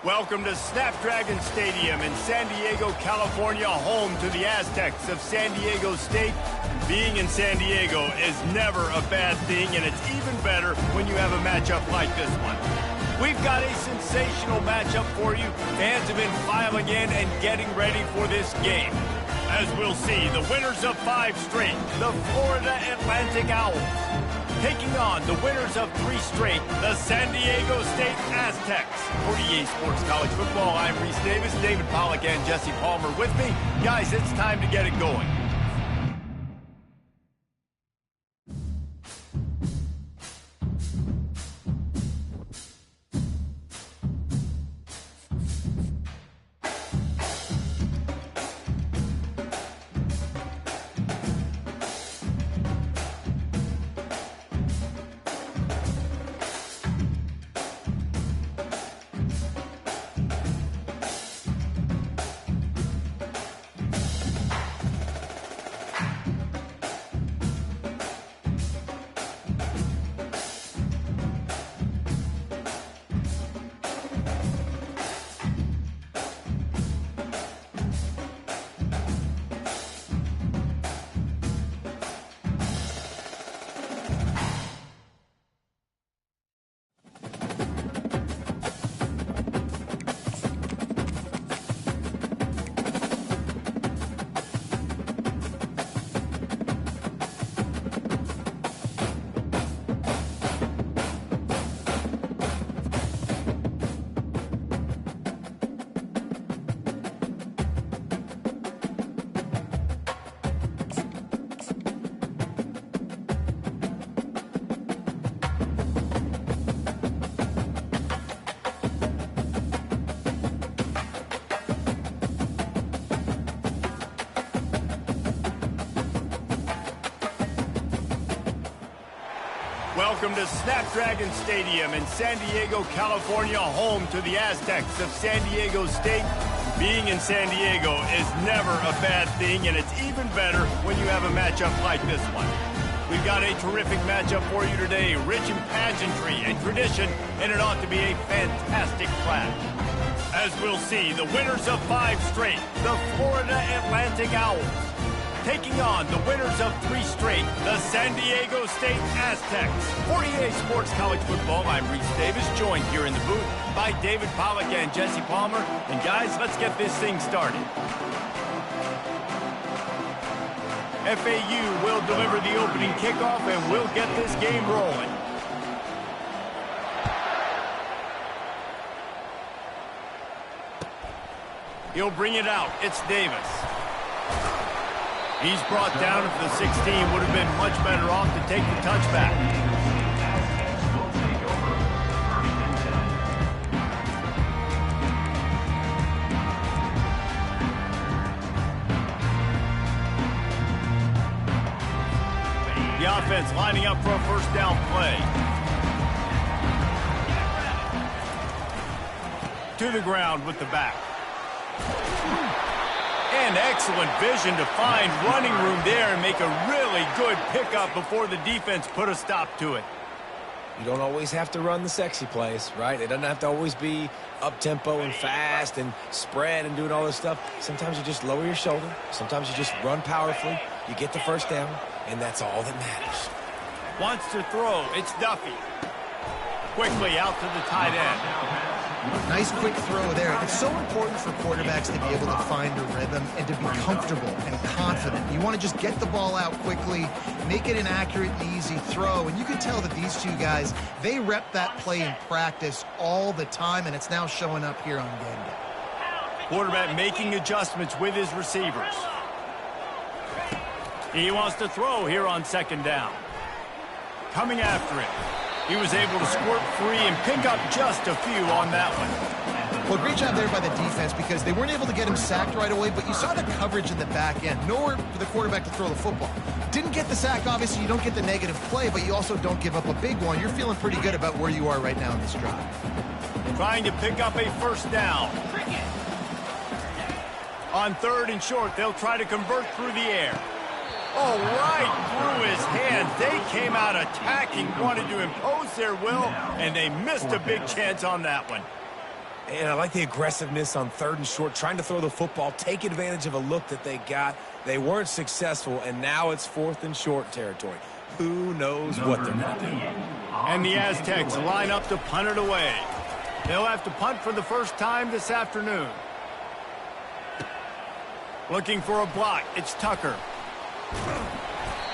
Welcome to Snapdragon Stadium in San Diego, California, home to the Aztecs of San Diego State. Being in San Diego is never a bad thing, and it's even better when you have a matchup like this one. We've got a sensational matchup for you. Fans have been filing in and getting ready for this game. As we'll see, the winners of 5 straight, the Florida Atlantic Owls, taking on the winners of 3 straight, the San Diego State Aztecs. For EA Sports College Football, I'm Reese Davis, David Pollack and Jesse Palmer with me. Guys, it's time to get it going. Welcome to Snapdragon Stadium in San Diego, California, home to the Aztecs of San Diego State. Being in San Diego is never a bad thing, and it's even better when you have a matchup like this one. We've got a terrific matchup for you today, rich in pageantry and tradition, and it ought to be a fantastic clash. As we'll see, the winners of 5 straight, the Florida Atlantic Owls, taking on the winners of 3 straight, the San Diego State Aztecs. For EA Sports College Football, I'm Reese Davis, joined here in the booth by David Pollack and Jesse Palmer. And guys, let's get this thing started. FAU will deliver the opening kickoff, and we'll get this game rolling. He'll bring it out. It's Davis. He's brought down if the 16 would have been much better off to take the touchback. The offense lining up for a first down play. To the ground with the back. And excellent vision to find running room there and make a really good pickup before the defense put a stop to it. You don't always have to run the sexy plays, right? It doesn't have to always be up-tempo and fast and spread and doing all this stuff. Sometimes you just lower your shoulder. Sometimes you just run powerfully. You get the first down, and that's all that matters. Wants to throw. It's Duffy. Quickly out to the tight end. Nice quick throw there. It's so important for quarterbacks to be able to find a rhythm and to be comfortable and confident. You want to just get the ball out quickly, make it an accurate and easy throw. And you can tell that these two guys, they rep that play in practice all the time, and it's now showing up here on game day. Quarterback making adjustments with his receivers. He wants to throw here on second down. Coming after him. He was able to squirt free and pick up just a few on that one. Well, great job there by the defense because they weren't able to get him sacked right away, but you saw the coverage in the back end. Nowhere for the quarterback to throw the football. Didn't get the sack, obviously. You don't get the negative play, but you also don't give up a big one. You're feeling pretty good about where you are right now in this drive. Trying to pick up a first down. On 3rd and short, they'll try to convert through the air. Oh, right through his hands. They came out attacking, wanted to impose their will, and they missed a big chance on that one. And I like the aggressiveness on 3rd and short, trying to throw the football, take advantage of a look that they got. They weren't successful, and now it's 4th and short territory. Who knows what they're going to do? And the Aztecs line up to punt it away. They'll have to punt for the first time this afternoon. Looking for a block. It's Tucker.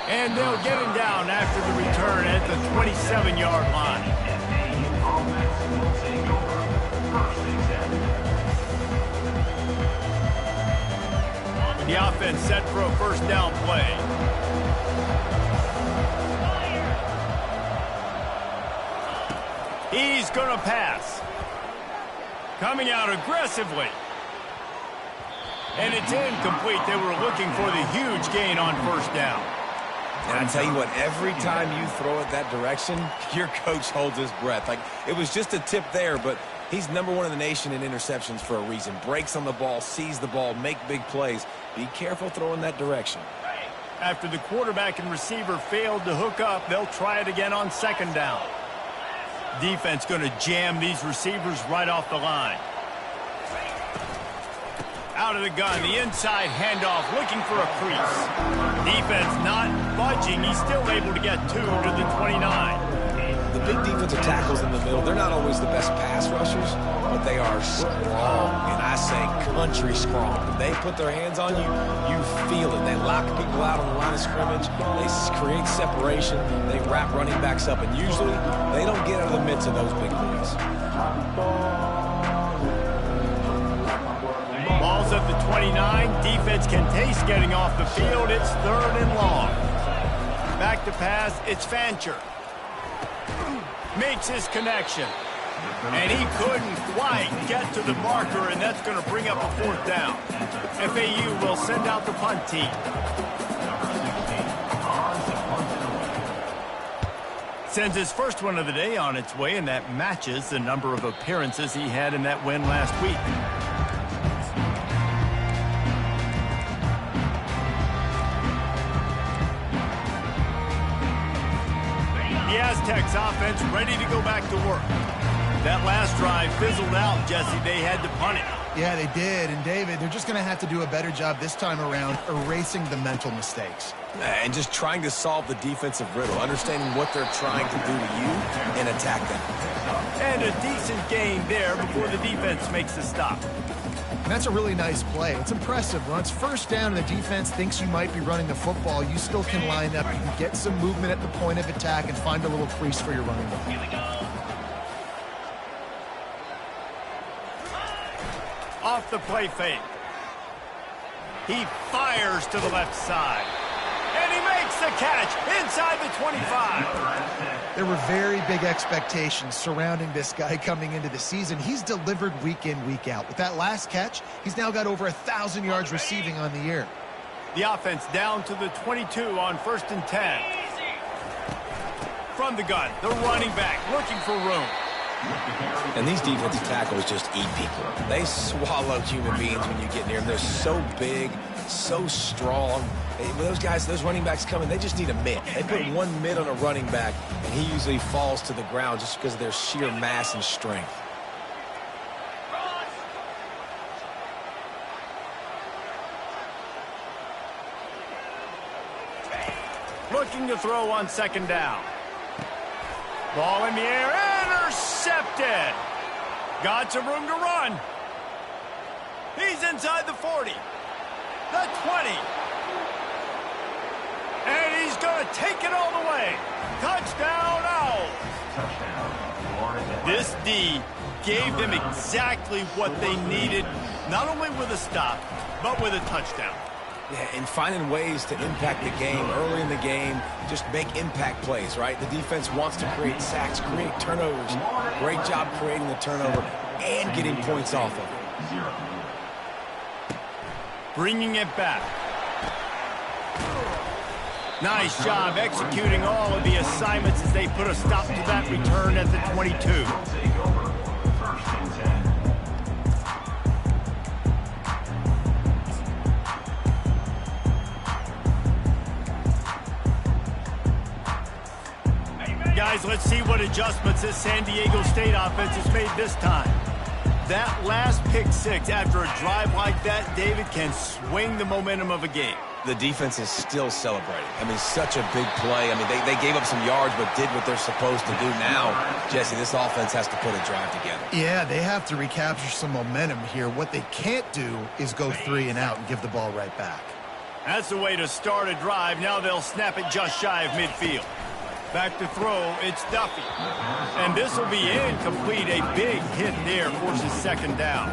And they'll get him down after the return at the 27-yard line. The offense set for a first down play. He's going to pass. Coming out aggressively. And it's incomplete. They were looking for the huge gain on first down. And I tell you what, every time you throw it that direction, your coach holds his breath. Like, it was just a tip there, but he's #1 in the nation in interceptions for a reason. Breaks on the ball, sees the ball, make big plays. Be careful throwing that direction. After the quarterback and receiver failed to hook up, they'll try it again on 2nd down. Defense going to jam these receivers right off the line. Out of the gun, the inside handoff, looking for a crease. Defense not budging. He's still able to get 2 to the 29. The big defensive tackles in the middle, they're not always the best pass rushers, but they are strong, and I say country strong. When they put their hands on you, you feel it. They lock people out on the line of scrimmage. They create separation. They wrap running backs up, and usually they don't get out of the midst of those big plays. Ball's at the 29. Defense can taste getting off the field. It's 3rd and long. Back to pass. It's Fancher. Makes his connection. And he couldn't quite get to the marker, and that's going to bring up a 4th down. FAU will send out the punt team. Sends his first one of the day on its way, and that matches the number of appearances he had in that win last week. The Aztecs offense ready to go back to work. That last drive fizzled out, Jesse. They had to punt it. Yeah, they did. And, David, they're just going to have to do a better job this time around erasing the mental mistakes. And just trying to solve the defensive riddle, understanding what they're trying to do to you and attack them. And a decent gain there before the defense makes the stop. And that's a really nice play. It's impressive. When it's first down and the defense thinks you might be running the football, you still can line up. You can get some movement at the point of attack and find a little crease for your running back. Off the play fake. He fires to the left side. And he makes the catch inside the 25. There were very big expectations surrounding this guy coming into the season. He's delivered week in, week out. With that last catch, he's now got over 1,000 yards receiving on the year. The offense down to the 22 on 1st and 10. From the gun, the running back looking for room. And these defensive tackles just eat people. They swallow human beings when you get near them. They're so big, so strong. When those guys, those running backs come in, they just need a mitt. They put one mitt on a running back, and he usually falls to the ground just because of their sheer mass and strength. Looking to throw on 2nd down. Ball in the air, intercepted. Got some room to run. He's inside the 40, the 20. And he's going to take it all the way. Touchdown, Owls. This D gave them exactly what they needed, not only with a stop, but with a touchdown. Yeah, and finding ways to impact the game early in the game, just make impact plays, right? The defense wants to create sacks, create turnovers. Great job creating the turnover and getting points off of it. Bringing it back. Nice job executing all of the assignments as they put a stop to that return at the 22. Guys, let's see what adjustments this San Diego State offense has made this time. That last pick six after a drive like that, David, can swing the momentum of a game. The defense is still celebrating. I mean, such a big play. I mean, they gave up some yards but did what they're supposed to do. Now, Jesse, this offense has to put a drive together. Yeah, they have to recapture some momentum here. What they can't do is go 3 and out and give the ball right back. That's the way to start a drive. Now they'll snap it just shy of midfield. Back to throw, it's Duffy. And this will be incomplete. A big hit there forces second down.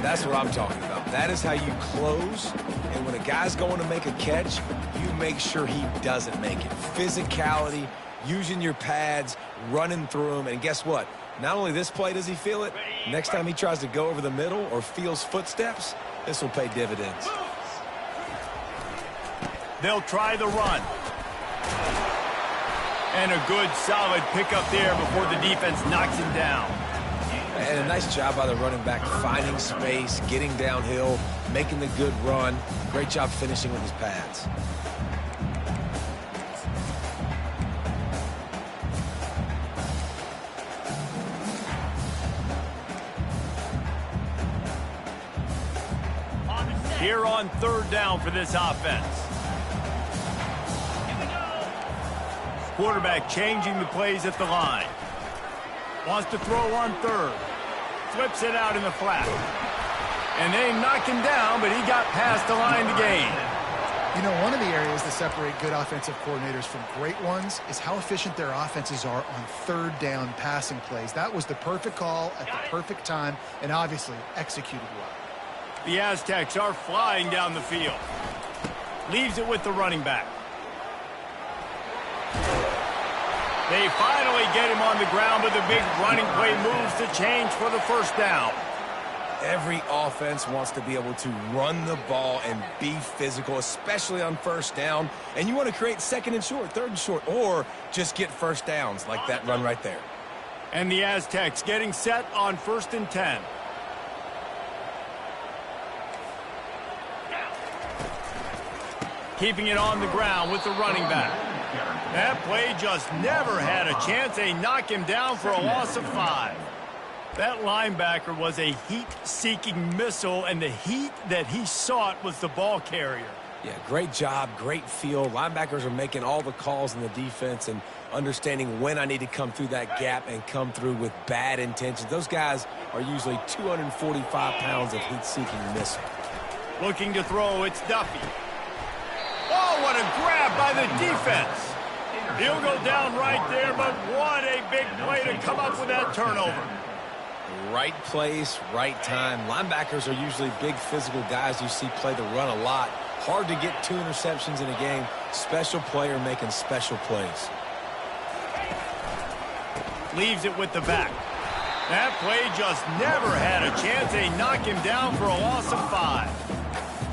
That's what I'm talking about. That is how you close. And when a guy's going to make a catch, you make sure he doesn't make it. Physicality, using your pads, running through him. And guess what? Not only this play does he feel it, next time he tries to go over the middle or feels footsteps, this will pay dividends. They'll try the run. And a good, solid pickup there before the defense knocks him down. And a nice job by the running back, finding space, getting downhill, making the good run. Great job finishing with his pads. Here on third down for this offense. Quarterback changing the plays at the line. Wants to throw on third. Flips it out in the flat. And they knock him down, but he got past the line to gain. You know, one of the areas that separate good offensive coordinators from great ones is how efficient their offenses are on third down passing plays. That was the perfect call at the perfect time and obviously executed well. The Aztecs are flying down the field. Leaves it with the running back. They finally get him on the ground, but the big running play moves the change for the first down. Every offense wants to be able to run the ball and be physical, especially on first down. And you want to create second and short, third and short, or just get first downs like that run right there. And the Aztecs getting set on 1st and 10. Keeping it on the ground with the running back. That play just never had a chance. They knock him down for a loss of 5. That linebacker was a heat-seeking missile, and the heat that he sought was the ball carrier. Yeah, great job, great feel. Linebackers are making all the calls in the defense and understanding when I need to come through that gap and come through with bad intentions. Those guys are usually 245 pounds of heat-seeking missile. Looking to throw, it's Duffy. Oh, what a grab by the defense. He'll go down right there, but what a big play to come up with that turnover. Right place, right time. Linebackers are usually big physical guys you see play the run a lot. Hard to get 2 interceptions in a game. Special player making special plays. Leaves it with the back. That play just never had a chance. They knock him down for a loss of 5.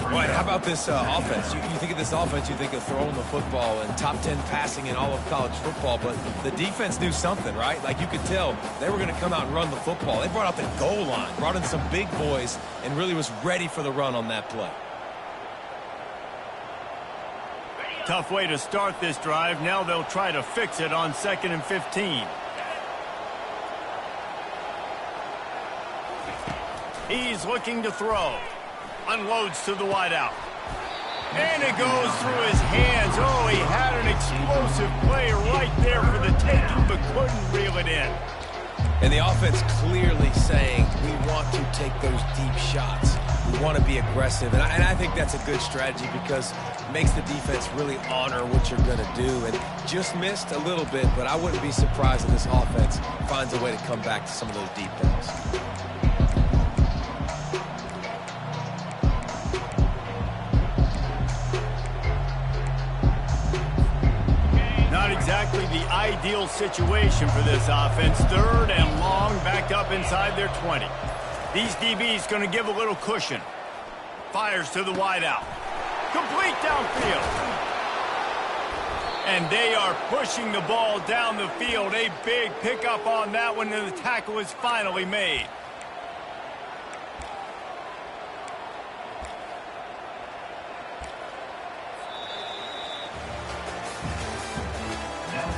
Right, how about this offense? You think of this offense, you think of throwing the football and top 10 passing in all of college football, but the defense knew something, right? Like you could tell they were going to come out and run the football. They brought out the goal line, brought in some big boys, and really was ready for the run on that play. Tough way to start this drive. Now they'll try to fix it on 2nd and 15. He's looking to throw. Unloads to the wideout. And it goes through his hands. Oh, he had an explosive play right there for the taking, but couldn't reel it in. And the offense clearly saying, we want to take those deep shots. We want to be aggressive. And I think that's a good strategy because it makes the defense really honor what you're going to do. And just missed a little bit, but I wouldn't be surprised if this offense finds a way to come back to some of those deep balls. Not exactly the ideal situation for this offense. 3rd and long, backed up inside their 20. These DBs going to give a little cushion. Fires to the wideout. Complete downfield. And they are pushing the ball down the field. A big pickup on that one, and the tackle is finally made.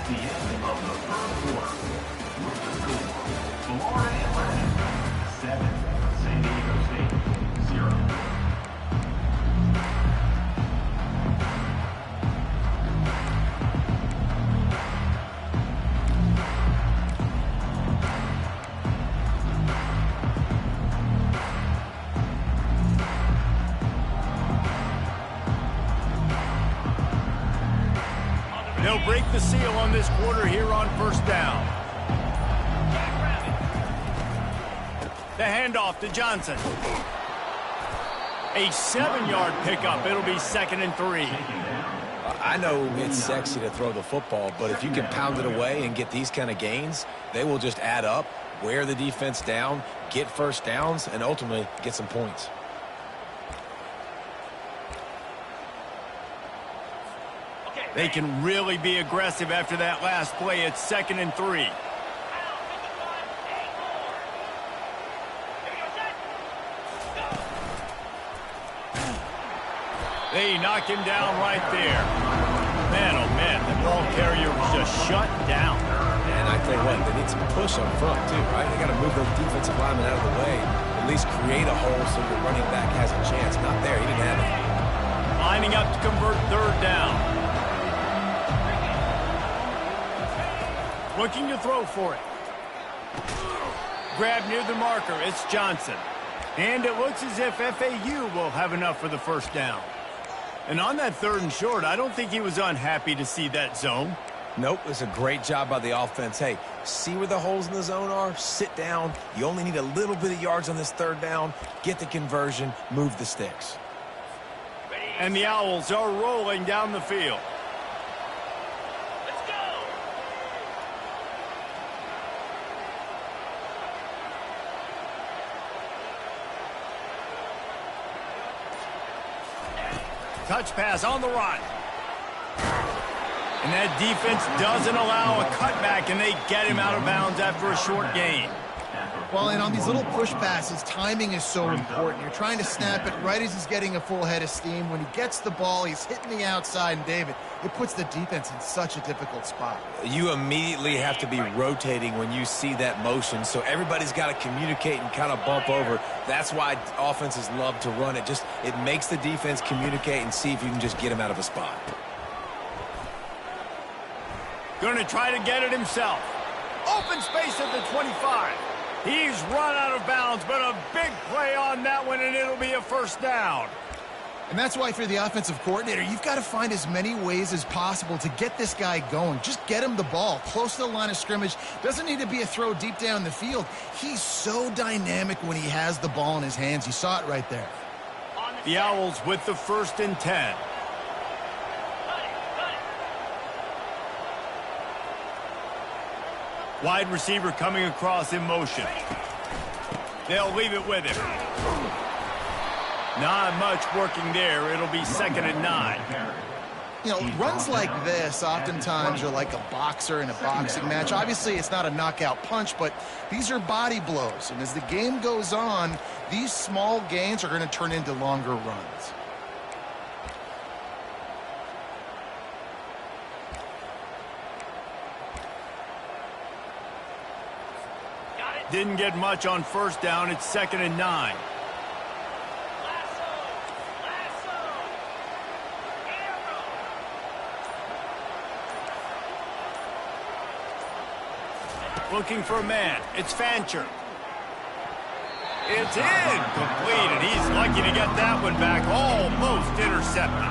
The end of the third quarter. With the score, Florida Atlantic 7, San Diego State, 0. They'll break the seal on this quarter here on first down. The handoff to Johnson. A 7-yard pickup. It'll be 2nd and 3. I know it's sexy to throw the football, but if you can pound it away and get these kind of gains, they will just add up, wear the defense down, get first downs, and ultimately get some points. They can really be aggressive after that last play. It's 2nd and 3. They knock him down right there. Man, oh man, the ball carrier was just shut down. And I tell you what, they need some push up front too, right? They got to move those defensive linemen out of the way, at least create a hole so the running back has a chance. Not there, he didn't have it. Lining up to convert 3rd down. Looking to throw for it. Grab near the marker. It's Johnson. And it looks as if FAU will have enough for the first down. And on that 3rd and short, I don't think he was unhappy to see that zone. Nope, it's a great job by the offense. Hey, see where the holes in the zone are? Sit down. You only need a little bit of yards on this 3rd down. Get the conversion. Move the sticks. And the Owls are rolling down the field. Touch pass on the run. And that defense doesn't allow a cutback, and they get him out of bounds after a short gain. Well, and on these little push passes, timing is so important. You're trying to snap it right as he's getting a full head of steam. When he gets the ball, he's hitting the outside, and David, it puts the defense in such a difficult spot. You immediately have to be rotating when you see that motion, so everybody's got to communicate and kind of bump over. That's why offenses love to run it. It makes the defense communicate and see if you can just get him out of a spot. Going to try to get it himself. Open space at the 25. He's run out of bounds, but a big play on that one, and it'll be a first down. And that's why, for the offensive coordinator, you've got to find as many ways as possible to get this guy going. Just get him the ball close to the line of scrimmage. Doesn't need to be a throw deep down the field. He's so dynamic when he has the ball in his hands. You saw it right there. The Owls with the 1st and 10. Wide receiver coming across in motion. They'll leave it with him. Not much working there. It'll be 2nd and 9. You know, runs like this oftentimes are like a boxer in a boxing match. Obviously, it's not a knockout punch, but these are body blows. And as the game goes on, these small gains are going to turn into longer runs. Didn't get much on first down. It's 2nd and 9. Looking for a man. It's Fancher. It's incomplete, and he's lucky to get that one back. Almost intercepted.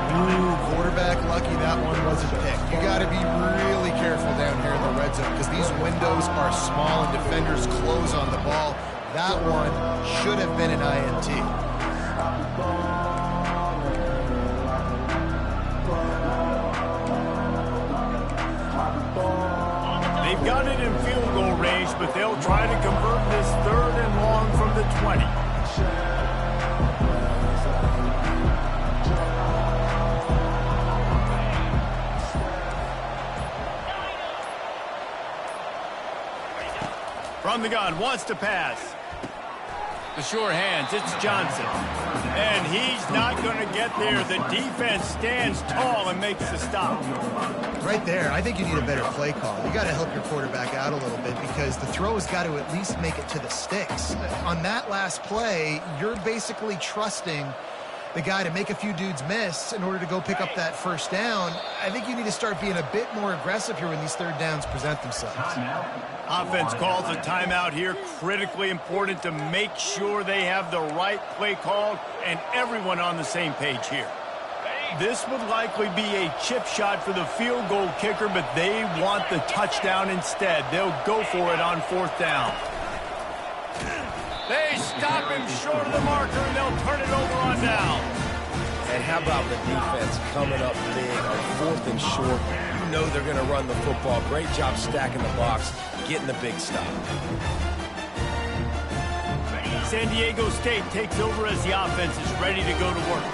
Ooh, quarterback lucky that one wasn't picked. You got to be really careful down here in the red zone because these windows are small and defenders close on the ball. That one should have been an INT. They've got it in field goal range, but they'll try to convert this 3rd and long from the 20. From the gun, wants to pass. The sure hands, it's Johnson. And he's not going to get there. The defense stands tall and makes the stop. Right there, I think you need a better play call. You got to help your quarterback out a little bit because the throw has got to at least make it to the sticks. On that last play, you're basically trusting the guy to make a few dudes miss in order to go pick up that first down. I think you need to start being a bit more aggressive here when these third downs present themselves. Offense calls a timeout here. Critically important to make sure they have the right play called and everyone on the same page here. This would likely be a chip shot for the field goal kicker, but they want the touchdown instead. They'll go for it on fourth down. They stop him short of the marker, and they'll turn it over on down. And how about the defense coming up big on fourth and short? You know they're going to run the football. Great job stacking the box, getting the big stop. San Diego State takes over as the offense is ready to go to work.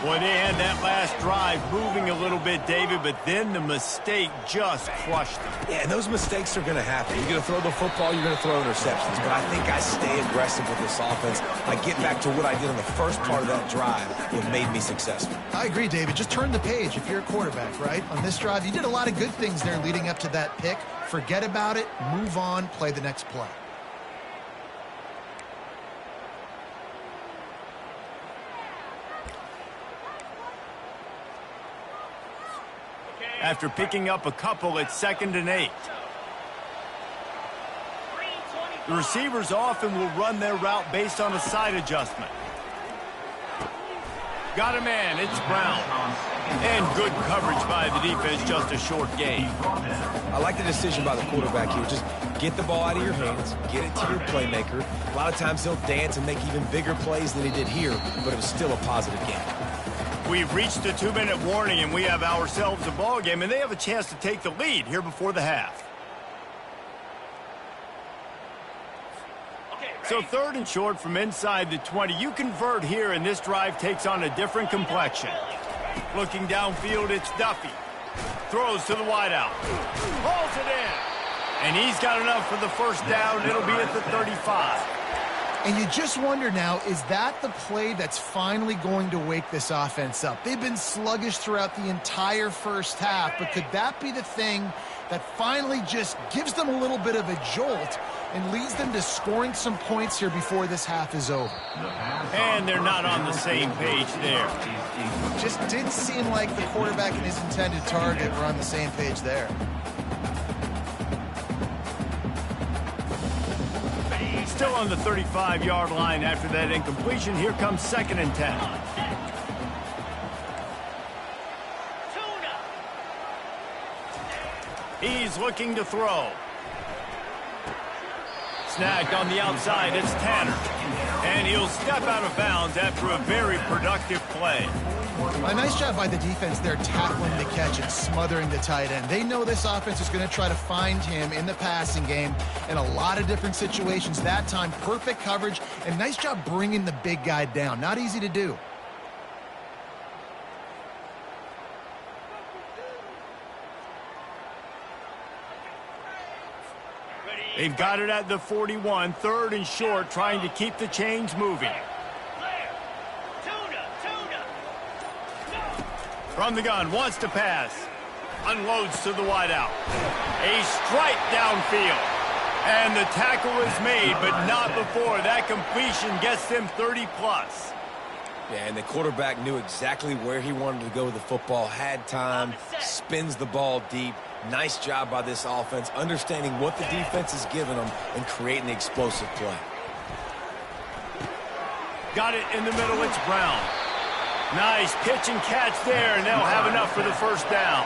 Boy, they had that last drive moving a little bit, David, but then the mistake just crushed them. Yeah, and those mistakes are going to happen. You're going to throw the football, you're going to throw interceptions. But I think I stay aggressive with this offense. I get back to what I did in the first part of that drive. It made me successful. I agree, David. Just turn the page if you're a quarterback, right? On this drive, you did a lot of good things there leading up to that pick. Forget about it, move on, play the next play. After picking up a couple, it's 2nd and 8. The receivers often will run their route based on a side adjustment. Got a man, it's Brown. And good coverage by the defense, just a short gain. I like the decision by the quarterback here. Just get the ball out of your hands, get it to your playmaker. A lot of times he'll dance and make even bigger plays than he did here, but it was still a positive game. We've reached the 2-minute warning, and we have ourselves a ball game, and they have a chance to take the lead here before the half. So 3rd and short from inside the 20. You convert here, and this drive takes on a different complexion. Looking downfield, it's Duffy. Throws to the wideout. Pulls it in. And he's got enough for the first down. It'll be at the 35. And you just wonder now, is that the play that's finally going to wake this offense up? They've been sluggish throughout the entire first half, but could that be the thing that finally just gives them a little bit of a jolt and leads them to scoring some points here before this half is over? And they're not on the same page there. Just didn't seem like the quarterback and his intended target were on the same page there. Still on the 35-yard line after that incompletion. Here comes 2nd and 10. He's looking to throw. Snagged on the outside, it's Tanner. And he'll step out of bounds after a very productive play. A nice job by the defense there tackling the catch and smothering the tight end. They know this offense is going to try to find him in the passing game in a lot of different situations. That time, perfect coverage and nice job bringing the big guy down. Not easy to do. They've got it at the 41, 3rd and short, trying to keep the chains moving. From the gun, wants to pass. Unloads to the wideout. A strike downfield. And the tackle is made, but not before. That completion gets them 30-plus. Yeah, and the quarterback knew exactly where he wanted to go with the football, had time, spins the ball deep. Nice job by this offense, understanding what the defense is giving them and creating the explosive play. Got it in the middle, it's Brown. Nice pitch and catch there, and they'll have enough for the first down.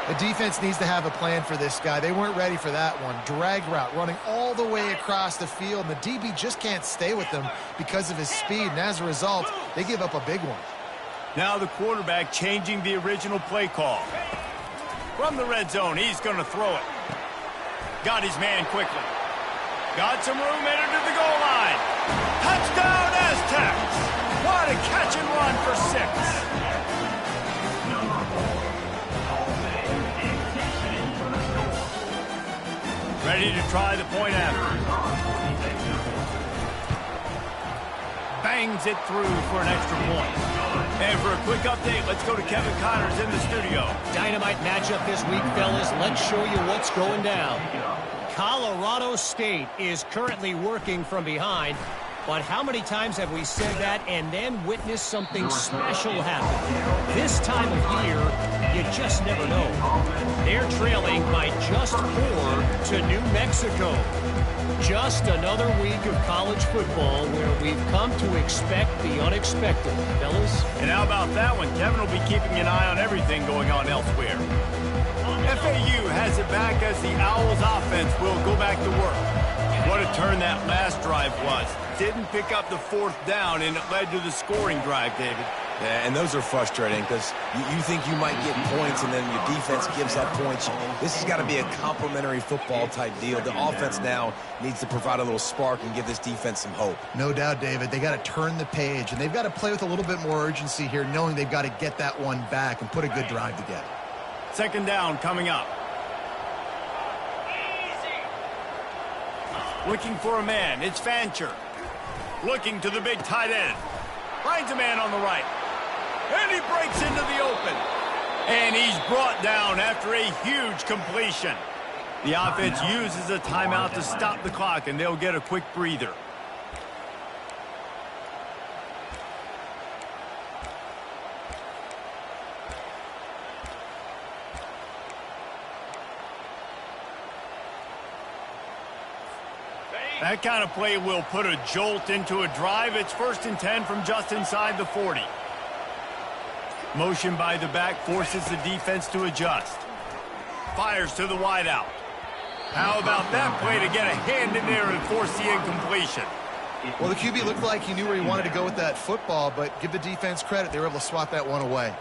The defense needs to have a plan for this guy. They weren't ready for that one. Drag route, running all the way across the field, and the DB just can't stay with them because of his speed, and as a result, they give up a big one. Now the quarterback changing the original play call. From the red zone, he's going to throw it. Got his man quickly. Got some room, entered to the goal line. Touchdown, Aztecs! What a catch and run for 6. Ready to try the point after. bangs it through for an extra point. And for a quick update, let's go to Kevin Connors in the studio. Dynamite matchup this week, fellas. Let's show you what's going down. Colorado State is currently working from behind. But how many times have we said that and then witnessed something special happen? This time of year, you just never know. They're trailing by just 4 to New Mexico. Just another week of college football where we've come to expect the unexpected, fellas. And how about that one? Kevin will be keeping an eye on everything going on elsewhere. FAU has it back as the Owls offense will go back to work. What a turn that last drive was. Didn't pick up the 4th down, and it led to the scoring drive, David. Yeah, and those are frustrating because you think you might get points and then your defense gives up points. This has got to be a complimentary football type deal. The offense now needs to provide a little spark and give this defense some hope. No doubt, David. They got to turn the page, and they've got to play with a little bit more urgency here, knowing they've got to get that one back and put a good drive together. 2nd down coming up. Looking for a man. It's Fancher. Looking to the big tight end. Finds a man on the right. And he breaks into the open. And he's brought down after a huge completion. The offense uses a timeout to stop the clock, and they'll get a quick breather. That kind of play will put a jolt into a drive. It's 1st and 10 from just inside the 40. Motion by the back forces the defense to adjust. Fires to the wideout. How about that play to get a hand in there and force the incompletion? Well, the QB looked like he knew where he wanted to go with that football, but give the defense credit. They were able to swat that one away.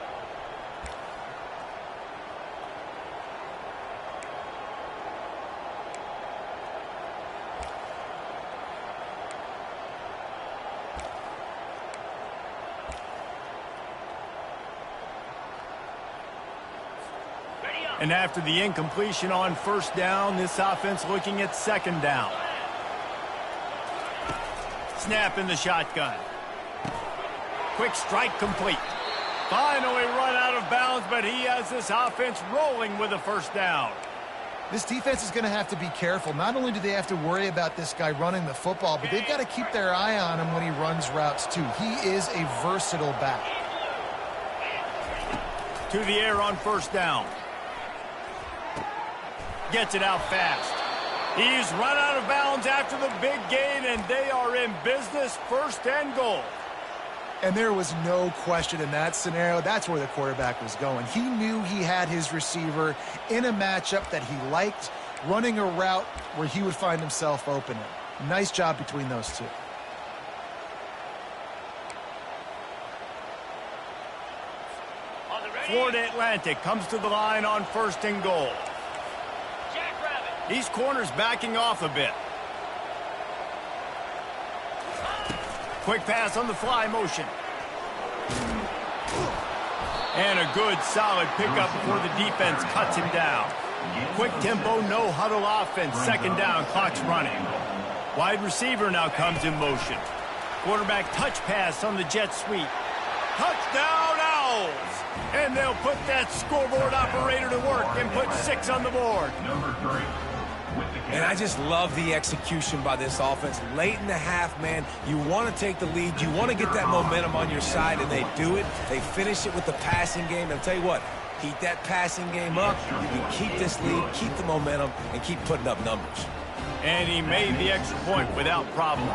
And after the incompletion on 1st down, this offense looking at 2nd down. Snap in the shotgun. Quick strike complete. Finally run out of bounds, but he has this offense rolling with a 1st down. This defense is going to have to be careful. Not only do they have to worry about this guy running the football, but they've got to keep their eye on him when he runs routes too. He is a versatile back. To the air on 1st down. Gets it out fast. He's run out of bounds after the big gain, and they are in business. 1st and goal. And there was no question in that scenario. That's where the quarterback was going. He knew he had his receiver in a matchup that he liked, running a route where he would find himself open. Nice job between those two. Florida Atlantic comes to the line on 1st and goal. These corners backing off a bit. Quick pass on the fly motion. And a good solid pickup before the defense cuts him down. Quick tempo, no huddle offense. 2nd down, clock's running. Wide receiver now comes in motion. Quarterback touch pass on the jet sweep. Touchdown Owls! And they'll put that scoreboard operator to work and put 6 on the board. Number 3. And I just love the execution by this offense. Late in the half, man, you want to take the lead. You want to get that momentum on your side, and they do it. They finish it with the passing game. And I'll tell you what, keep that passing game up. You can keep this lead, keep the momentum, and keep putting up numbers. And he made the extra point without problem.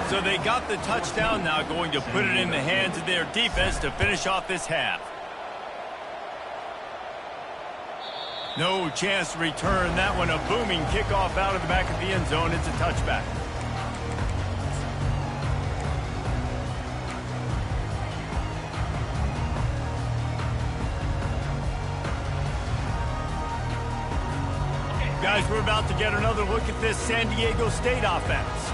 So they got the touchdown, now going to put it in the hands of their defense to finish off this half. No chance to return that one. A booming kickoff out of the back of the end zone. It's a touchback. Guys, we're about to get another look at this San Diego State offense.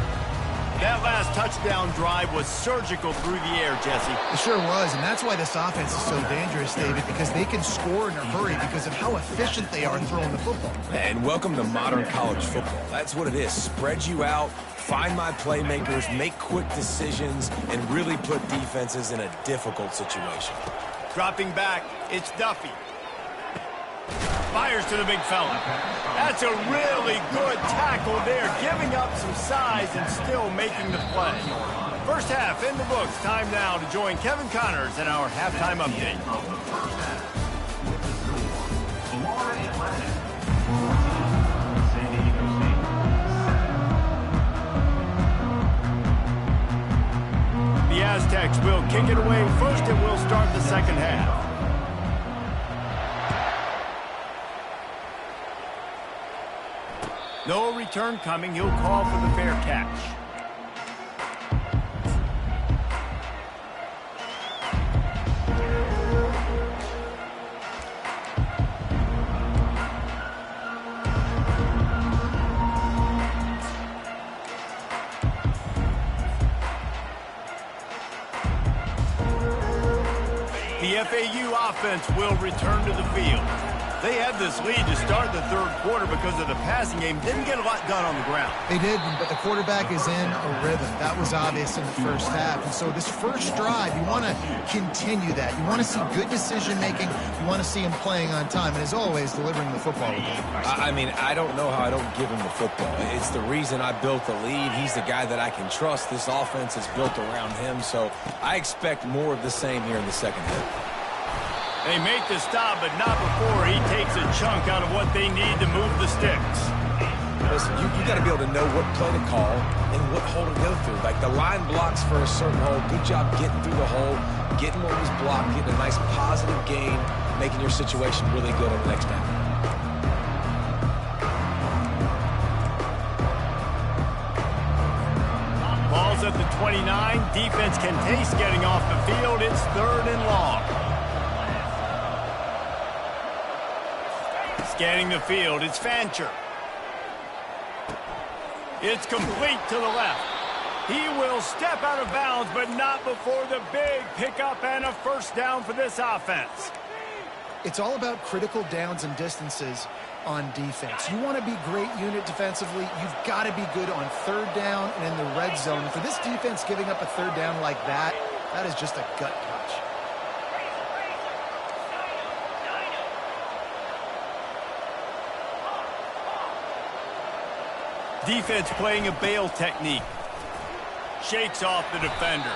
That last touchdown drive was surgical through the air, Jesse. It sure was, and that's why this offense is so dangerous, David, because they can score in a hurry because of how efficient they are throwing the football. And welcome to modern college football. That's what it is. Spread you out, find my playmakers, make quick decisions, and really put defenses in a difficult situation. Dropping back, it's Duffy. Fires to the big fella. That's a really good tackle there, giving up some size and still making the play. First half in the books. Time now to join Kevin Connors in our halftime update. The Aztecs will kick it away first, and we'll start the second half. No return coming. He'll call for the fair catch. The FAU offense will return to the field. They had this lead to start the third quarter because of the passing game. Didn't get a lot done on the ground. They did, but the quarterback is in a rhythm. That was obvious in the first half. And so this first drive, you want to continue that. You want to see good decision-making. You want to see him playing on time. And as always, delivering the football. I mean, I don't know how I don't give him the football. It's the reason I built the lead. He's the guy that I can trust. This offense is built around him. So I expect more of the same here in the second half. They make the stop, but not before he takes a chunk out of what they need to move the sticks. Listen, you got to be able to know what play to call and what hole to go through. Like the line blocks for a certain hole. Good job getting through the hole, getting what was blocked, getting a nice positive gain, making your situation really good on the next down. Ball's at the 29. Defense can taste getting off the field. It's 3rd and long. Scanning the field, it's Fancher. It's complete to the left. He will step out of bounds, but not before the big pickup and a first down for this offense. It's all about critical downs and distances on defense. You want to be great unit defensively. You've got to be good on third down and in the red zone. For this defense giving up a third down like that, that is just a gut punch. Defense playing a bail technique. Shakes off the defender.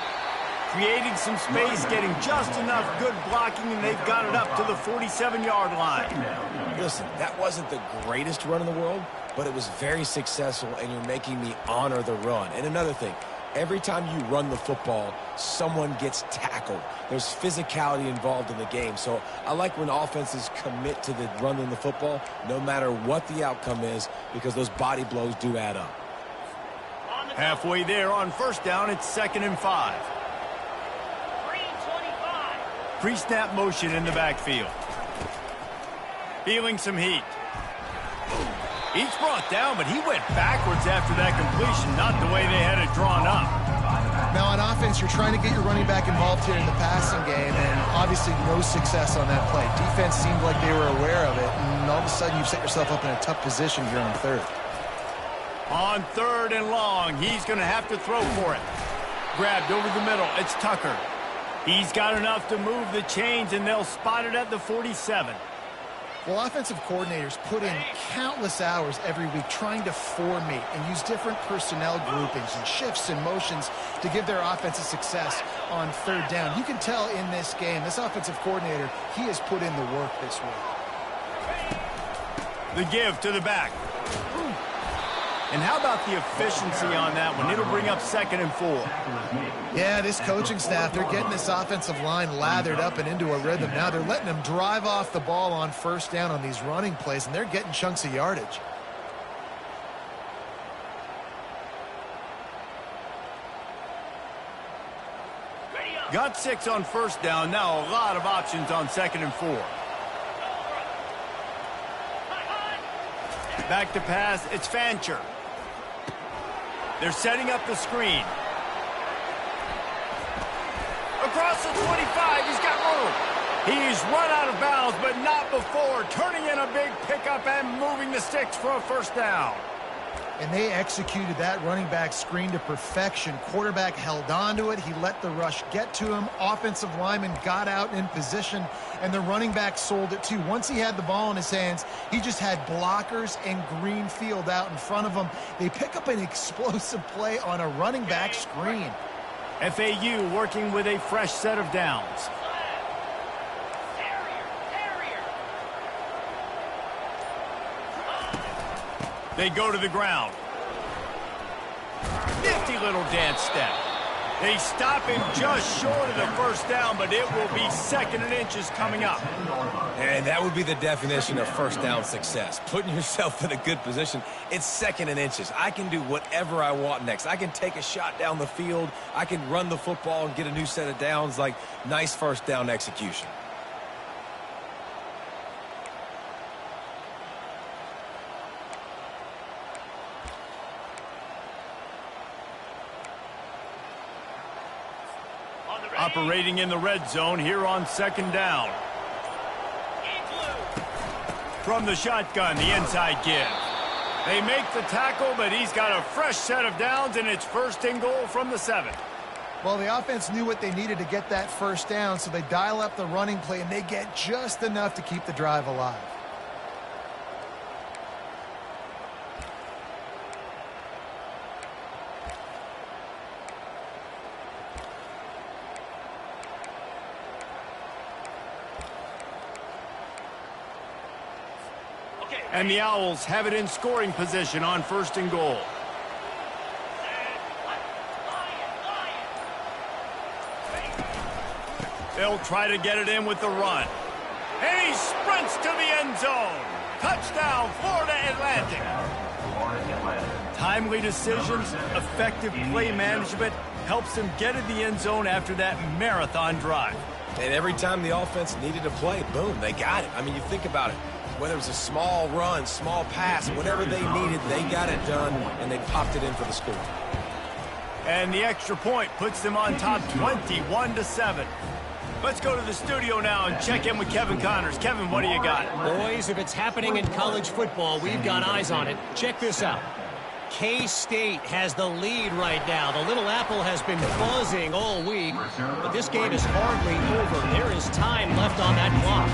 Creating some space, getting just enough good blocking, and they've got it up to the 47-yard line. Listen, that wasn't the greatest run in the world, but it was very successful, and you're making me honor the run. And another thing, every time you run the football, someone gets tackled. There's physicality involved in the game. So I like when offenses commit to the running the football, no matter what the outcome is, because those body blows do add up. Halfway there on first down, it's 2nd and 5. Pre-snap motion in the backfield. Feeling some heat. He's brought down, but he went backwards after that completion, not the way they had it drawn up. Now on offense, you're trying to get your running back involved here in the passing game, and obviously no success on that play. Defense seemed like they were aware of it, and all of a sudden you've set yourself up in a tough position here on third. On 3rd and long, he's going to have to throw for it. Grabbed over the middle, it's Tucker. He's got enough to move the chains, and they'll spot it at the 47. Well, offensive coordinators put in countless hours every week trying to formate and use different personnel groupings and shifts and motions to give their offensive success on third down. You can tell in this game, this offensive coordinator, he has put in the work this week. The give to the back. And how about the efficiency on that one? It'll bring up 2nd and 4. Yeah, this coaching staff, they're getting this offensive line lathered up and into a rhythm. Now they're letting them drive off the ball on first down on these running plays, and they're getting chunks of yardage. Got 6 on first down. Now a lot of options on 2nd and 4. Back to pass, it's Fancher. They're setting up the screen. Across the 25, he's got room. He's run out of bounds, but not before turning in a big pickup and moving the sticks for a first down. And they executed that running back screen to perfection. Quarterback held on to it. He let the rush get to him. Offensive lineman got out in position, and the running back sold it too. Once he had the ball in his hands, he just had blockers and green field out in front of him. They pick up an explosive play on a running back screen. FAU working with a fresh set of downs. They go to the ground. Nifty little dance step. They stop him just short of the first down, but it will be second and inches coming up. And that would be the definition of first down success. Putting yourself in a good position. It's second and inches. I can do whatever I want next. I can take a shot down the field. I can run the football and get a new set of downs. Like, nice first down execution. Operating in the red zone here on second down. From the shotgun, the inside give. They make the tackle, but he's got a fresh set of downs, and it's first and goal from the 7. Well, the offense knew what they needed to get that first down, so they dial up the running play, and they get just enough to keep the drive alive. And the Owls have it in scoring position on first and goal. They'll try to get it in with the run. And he sprints to the end zone. Touchdown, Florida Atlantic. Timely decisions, effective play management helps them get in the end zone after that marathon drive. And every time the offense needed a play, boom, they got it. I mean, you think about it. Whether it was a small run, small pass, whatever they needed, they got it done, and they popped it in for the score. And the extra point puts them on top 21-7. Let's go to the studio now and check in with Kevin Connors. Kevin, what do you got? Boys, if it's happening in college football, we've got eyes on it. Check this out. K-State has the lead right now. The Little Apple has been buzzing all week, but this game is hardly over. There is time left on that clock.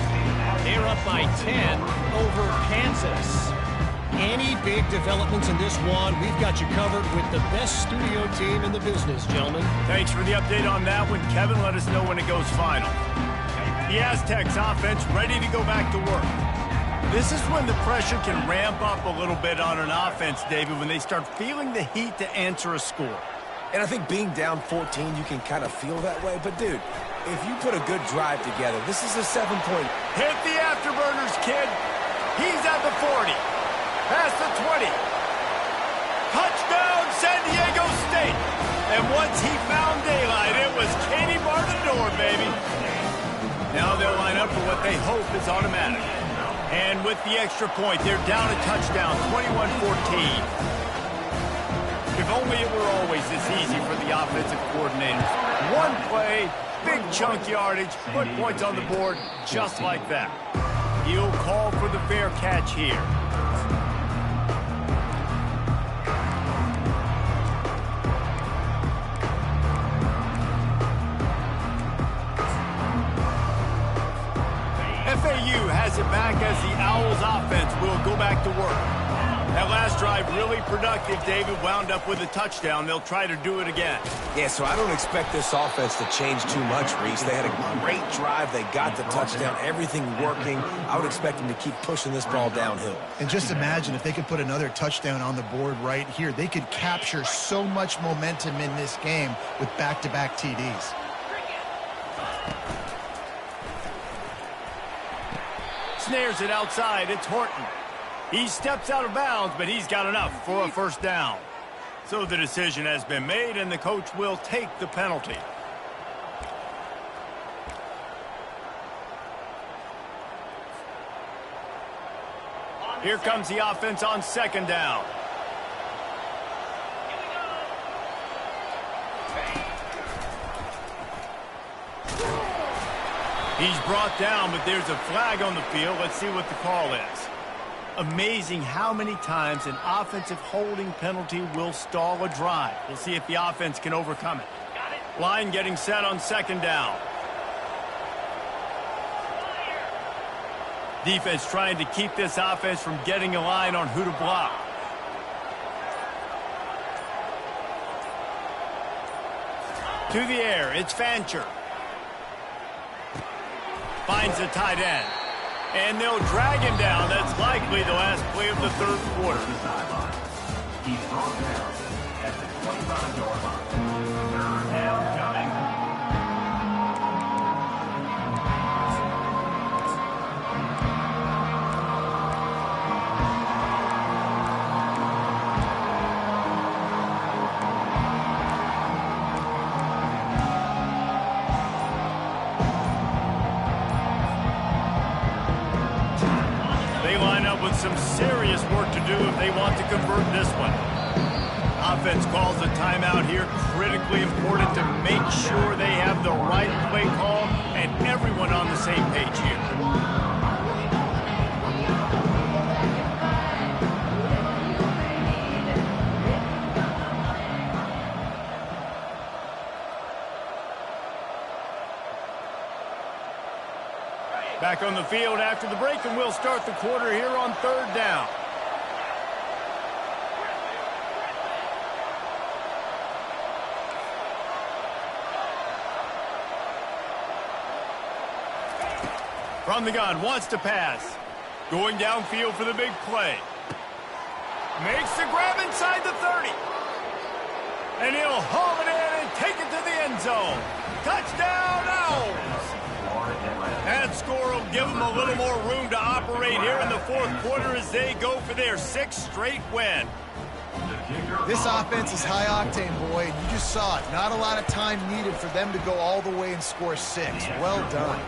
They're up by 10 over Kansas. Any big developments in this one, we've got you covered with the best studio team in the business, gentlemen. Thanks for the update on that one, Kevin. Let us know when it goes final. The Aztecs offense ready to go back to work. This is when the pressure can ramp up a little bit on an offense, David, when they start feeling the heat to answer a score. And I think being down 14, you can kind of feel that way. But, dude, if you put a good drive together, this is a 7-point. Hit the afterburners, kid. He's at the 40. Past the 20. Touchdown, San Diego State. And once he found daylight, it was Katie bar the door, baby. Now they'll line up for what they hope is automatic. And with the extra point, they're down a touchdown, 21-14. If only it were always this easy for the offensive coordinators. One play, big chunk yardage, put points on the board just like that. He'll call for the fair catch here. FAU has it back as the Owls offense will go back to work. That last drive really productive, David, wound up with a touchdown. They'll try to do it again. Yeah, so I don't expect this offense to change too much, Reese. They had a great drive. They got the touchdown. Everything working. I would expect them to keep pushing this ball downhill. And just imagine if they could put another touchdown on the board right here. They could capture so much momentum in this game with back-to-back TDs. Snares it outside. It's Horton. He steps out of bounds, but he's got enough for a first down. So the decision has been made, and the coach will take the penalty. Here comes the offense on second down. He's brought down, but there's a flag on the field. Let's see what the call is. Amazing how many times an offensive holding penalty will stall a drive. We'll see if the offense can overcome it. Line getting set on second down. Defense trying to keep this offense from getting a line on who to block. To the air, it's Fancher. Finds the tight end. And they'll drag him down. That's likely the last play of the third quarter. He's brought down at the 25-yard line. Third down coming. With some serious work to do if they want to convert this one. Offense calls a timeout here. Critically important to make sure they have the right play call and everyone on the same page here. Back on the field after the break, and we'll start the quarter here on third down. From the gun, wants to pass. Going downfield for the big play. Makes the grab inside the 30. And he'll haul it in and take it to the end zone. Touchdown, Owls! That score will give them a little more room to operate here in the fourth quarter as they go for their sixth straight win. This offense is high octane, boy, and you just saw it. Not a lot of time needed for them to go all the way and score 6. Well done.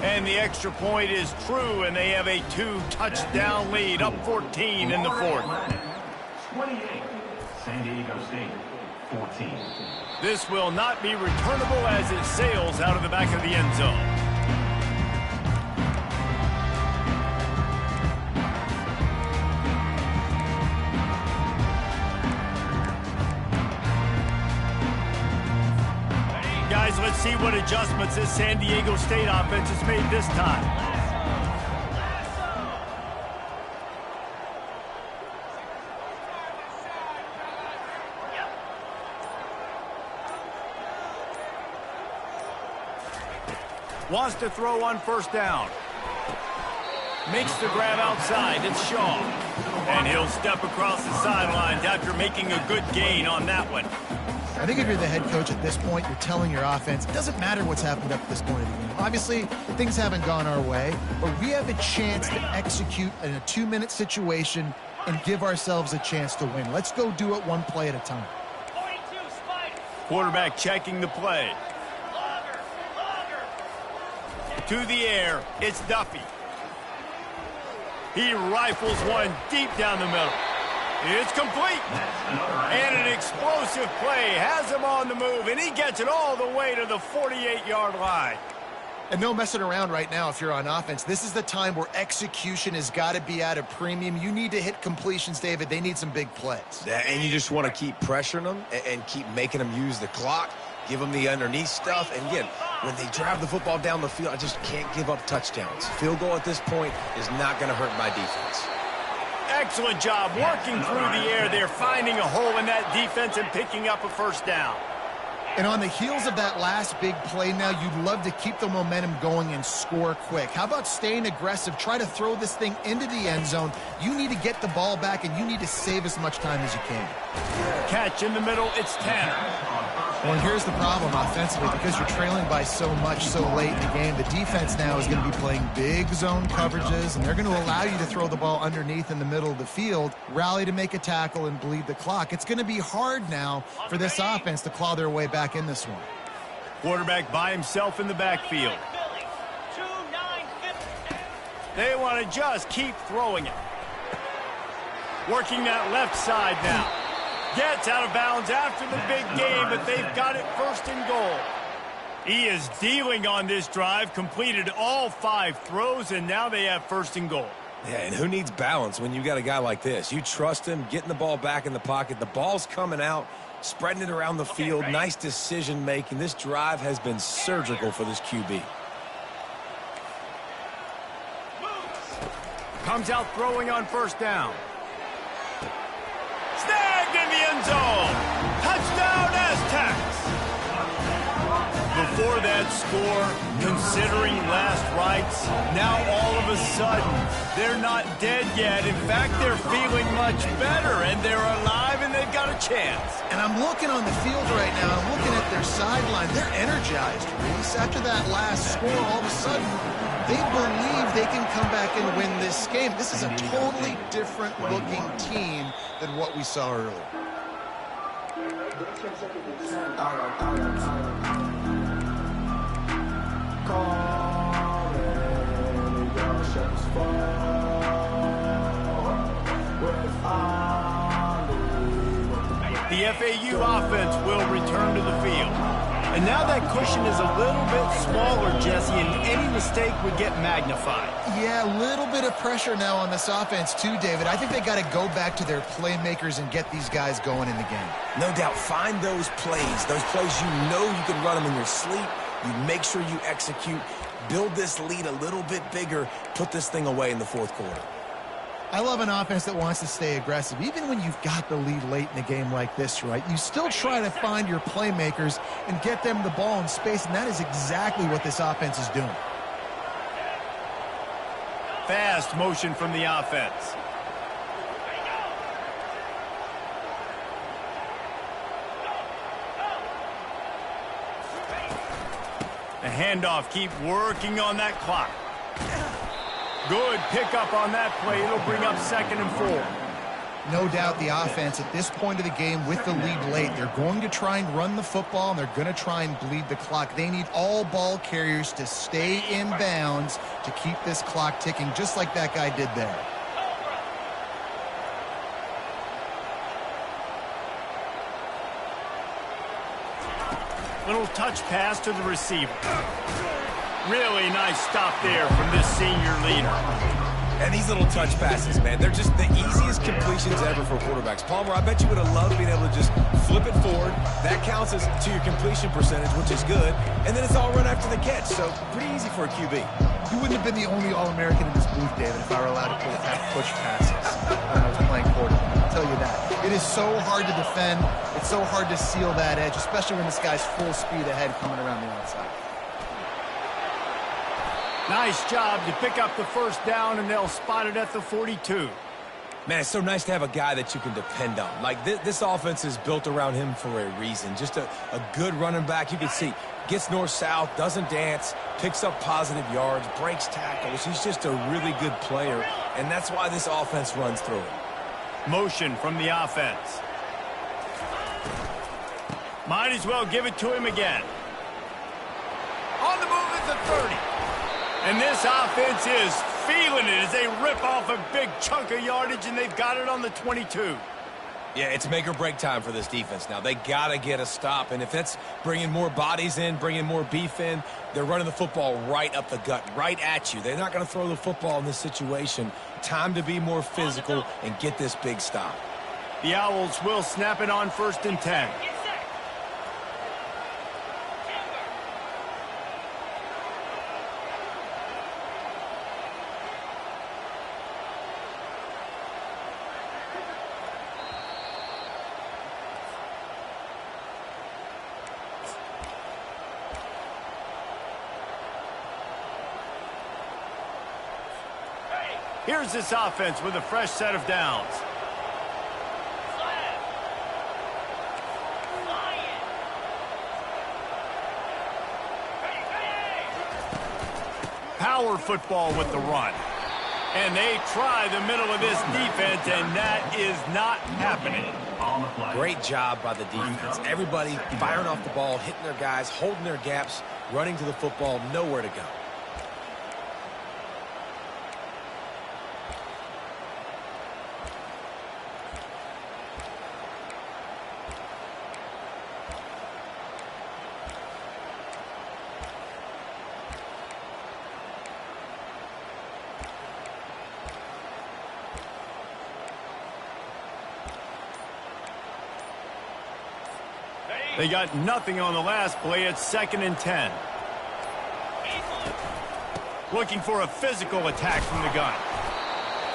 And the extra point is true, and they have a 2-touchdown lead, up 14 in the fourth. 28, San Diego State, 14. This will not be returnable as it sails out of the back of the end zone. Guys, let's see what adjustments this San Diego State offense has made this time. Wants to throw on first down. Makes the grab outside. It's Shaw. And he'll step across the sidelines after making a good gain on that one. I think if you're the head coach at this point, you're telling your offense, it doesn't matter what's happened up to this point of the game. Obviously, things haven't gone our way, but we have a chance to execute in a 2-minute situation and give ourselves a chance to win. Let's go do it one play at a time. Quarterback checking the play. To the air, it's Duffy. He rifles one deep down the middle. It's complete. And an explosive play has him on the move, and he gets it all the way to the 48-yard line. And no messing around right now if you're on offense. This is the time where execution has got to be at a premium. You need to hit completions, David. They need some big plays. And you just want to keep pressuring them and keep making them use the clock, give them the underneath stuff. And again, when they drive the football down the field, I just can't give up touchdowns. Field goal at this point is not going to hurt my defense. Excellent job working through the air there, finding a hole in that defense and picking up a first down. And on the heels of that last big play now, you'd love to keep the momentum going and score quick. How about staying aggressive? Try to throw this thing into the end zone. You need to get the ball back, and you need to save as much time as you can. Catch in the middle, it's Tanner. Well, and here's the problem offensively. Because you're trailing by so much so late in the game, the defense now is going to be playing big zone coverages, and they're going to allow you to throw the ball underneath in the middle of the field, rally to make a tackle, and bleed the clock. It's going to be hard now for this offense to claw their way back in this one. Quarterback by himself in the backfield. They want to just keep throwing it. Working that left side now. Gets out of bounds after the big game, but they've got it first and goal. He is dealing on this drive, completed all 5 throws, and now they have 1st and goal. Yeah, and who needs balance when you got a guy like this? You trust him, getting the ball back in the pocket. The ball's coming out, spreading it around the field. Nice decision-making. This drive has been surgical for this QB. Comes out throwing on 1st down. Snagged in the end zone. Touchdown, Aztecs. Before that score, considering last rites, now all of a sudden, they're not dead yet. In fact, they're feeling much better, and they're alive, and they've got a chance. And I'm looking on the field right now. I'm looking at their sideline. They're energized, Reese. After that last score, all of a sudden, they believe they can come back and win this game. This is a totally different-looking team than what we saw earlier. The FAU offense will return to the field. And now that cushion is a little bit smaller, Jesse, and any mistake would get magnified. Yeah, a little bit of pressure now on this offense too, David. I think they got to go back to their playmakers and get these guys going in the game. No doubt, find those plays you know you can run them in your sleep. You make sure you execute, build this lead a little bit bigger, put this thing away in the 4th quarter. I love an offense that wants to stay aggressive. Even when you've got the lead late in a game like this, right, you still try to find your playmakers and get them the ball in space, and that is exactly what this offense is doing. Fast motion from the offense. The handoff, keep working on that clock. Good pickup on that play. It'll bring up 2nd and 4. No doubt the offense at this point of the game with the lead late, they're going to try and run the football, and they're going to try and bleed the clock. They need all ball carriers to stay in bounds to keep this clock ticking, just like that guy did there. Little touch pass to the receiver. Really nice stop there from this senior leader. And these little touch passes, man, they're just the easiest completions ever for quarterbacks. Palmer, I bet you would have loved being able to just flip it forward. That counts as to your completion percentage, which is good. And then it's all run after the catch, so pretty easy for a QB. You wouldn't have been the only All-American in this booth, David, if I were allowed to have push passes when I was playing quarterback. I'll tell you that. It is so hard to defend. It's so hard to seal that edge, especially when this guy's full speed ahead coming around the outside. Nice job to pick up the 1st down, and they'll spot it at the 42. Man, it's so nice to have a guy that you can depend on. Like, this offense is built around him for a reason. Just a good running back. You can see, gets north-south, doesn't dance, picks up positive yards, breaks tackles. He's just a really good player, and that's why this offense runs through it. Motion from the offense. Might as well give it to him again. On the move at the 30. And this offense is feeling it as they rip off a big chunk of yardage, and they've got it on the 22. Yeah, it's make or break time for this defense now. They got to get a stop, and if that's bringing more bodies in, bringing more beef in, they're running the football right up the gut, right at you. They're not going to throw the football in this situation. Time to be more physical and get this big stop. The Owls will snap it on 1st and 10. Here's this offense with a fresh set of downs. Power football with the run. And they try the middle of this defense, and that is not happening. Great job by the defense. Everybody firing off the ball, hitting their guys, holding their gaps, running to the football, nowhere to go. They got nothing on the last play. It's 2nd and 10. Looking for a physical attack from the gun.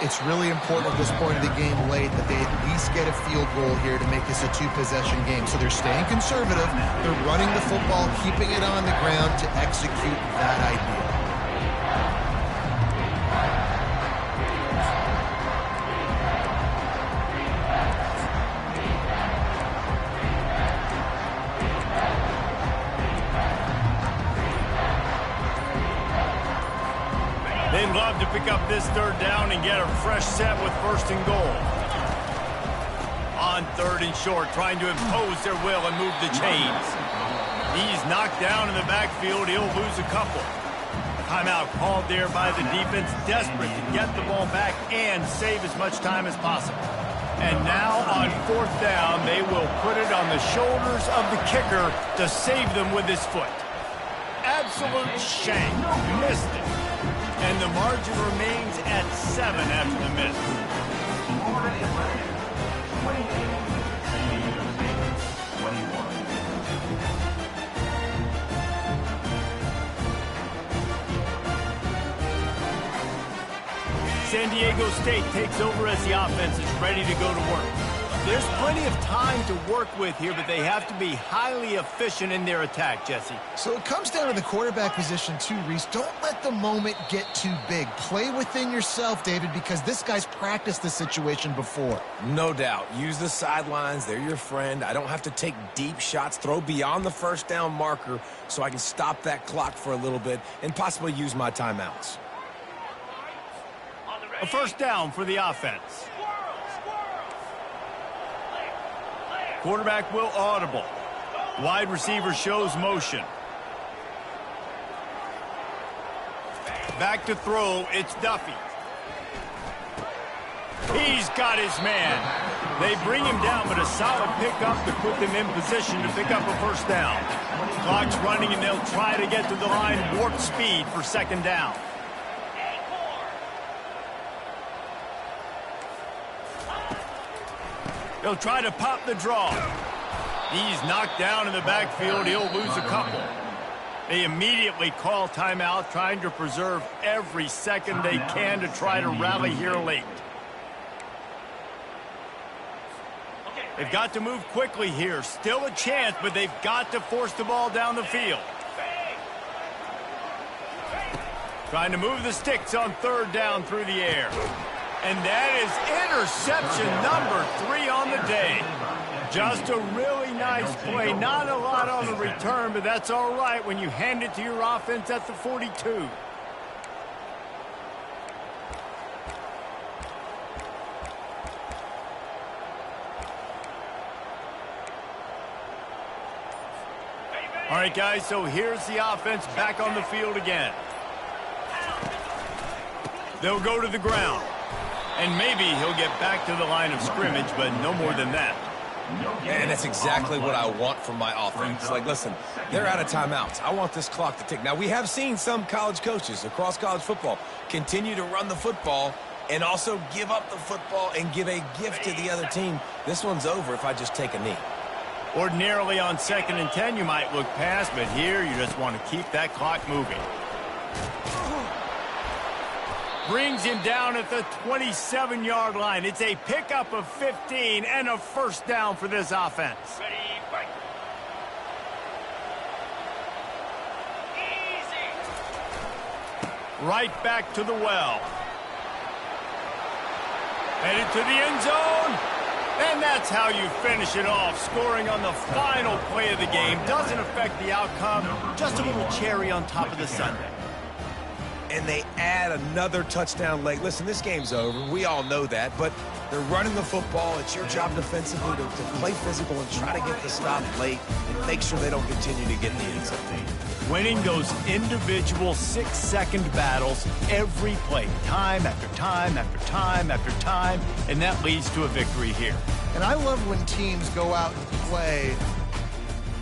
It's really important at this point of the game late that they at least get a field goal here to make this a 2-possession game. So they're staying conservative. They're running the football, keeping it on the ground to execute that idea. They'd love to pick up this 3rd down and get a fresh set with 1st and goal. On 3rd and short, trying to impose their will and move the chains. He's knocked down in the backfield. He'll lose a couple. Timeout called there by the defense, desperate to get the ball back and save as much time as possible. And now on 4th down, they will put it on the shoulders of the kicker to save them with his foot. Absolute shank. Missed it. And the margin remains at 7 after the miss. San Diego State takes over as the offense is ready to go to work. There's plenty of time to work with here, but they have to be highly efficient in their attack, Jesse. So it comes down to the quarterback position too, Reese. Don't let the moment get too big. Play within yourself, David, because this guy's practiced this situation before. No doubt. Use the sidelines. They're your friend. I don't have to take deep shots. Throw beyond the 1st down marker so I can stop that clock for a little bit and possibly use my timeouts. A 1st down for the offense. Quarterback will audible. Wide receiver shows motion. Back to throw, it's Duffy. He's got his man. They bring him down, but a solid pickup to put them in position to pick up a 1st down. Clock's running, and they'll try to get to the line warp speed for 2nd down. They'll try to pop the draw. He's knocked down in the backfield. He'll lose a couple. They immediately call timeout, trying to preserve every second they can to try to rally here late. They've got to move quickly here. Still a chance, but they've got to force the ball down the field. Trying to move the sticks on 3rd down through the air. And that is interception number 3 on the day. Just a really nice play. Not a lot on the return, but that's all right when you hand it to your offense at the 42. All right, guys, so here's the offense back on the field again. They'll go to the ground. And maybe he'll get back to the line of scrimmage, but no more than that. And that's exactly what I want from my offense. Like, listen, they're out of timeouts. I want this clock to tick. Now, we have seen some college coaches across college football continue to run the football and also give up the football and give a gift to the other team. This one's over if I just take a knee. Ordinarily on 2nd and 10, you might look past, but here you just want to keep that clock moving. Brings him down at the 27-yard line. It's a pickup of 15 and a 1st down for this offense. Ready, fight. Right back to the well. Headed to the end zone. And that's how you finish it off. Scoring on the final play of the game doesn't affect the outcome. Just a little cherry on top of the sundae. And they add another touchdown late. Listen, this game's over. We all know that, but they're running the football. It's your job defensively to play physical and try to get the stop late and make sure they don't continue to get in the end zone. Winning those individual 6-second battles every play, time after time after time after time, and that leads to a victory here. And I love when teams go out and play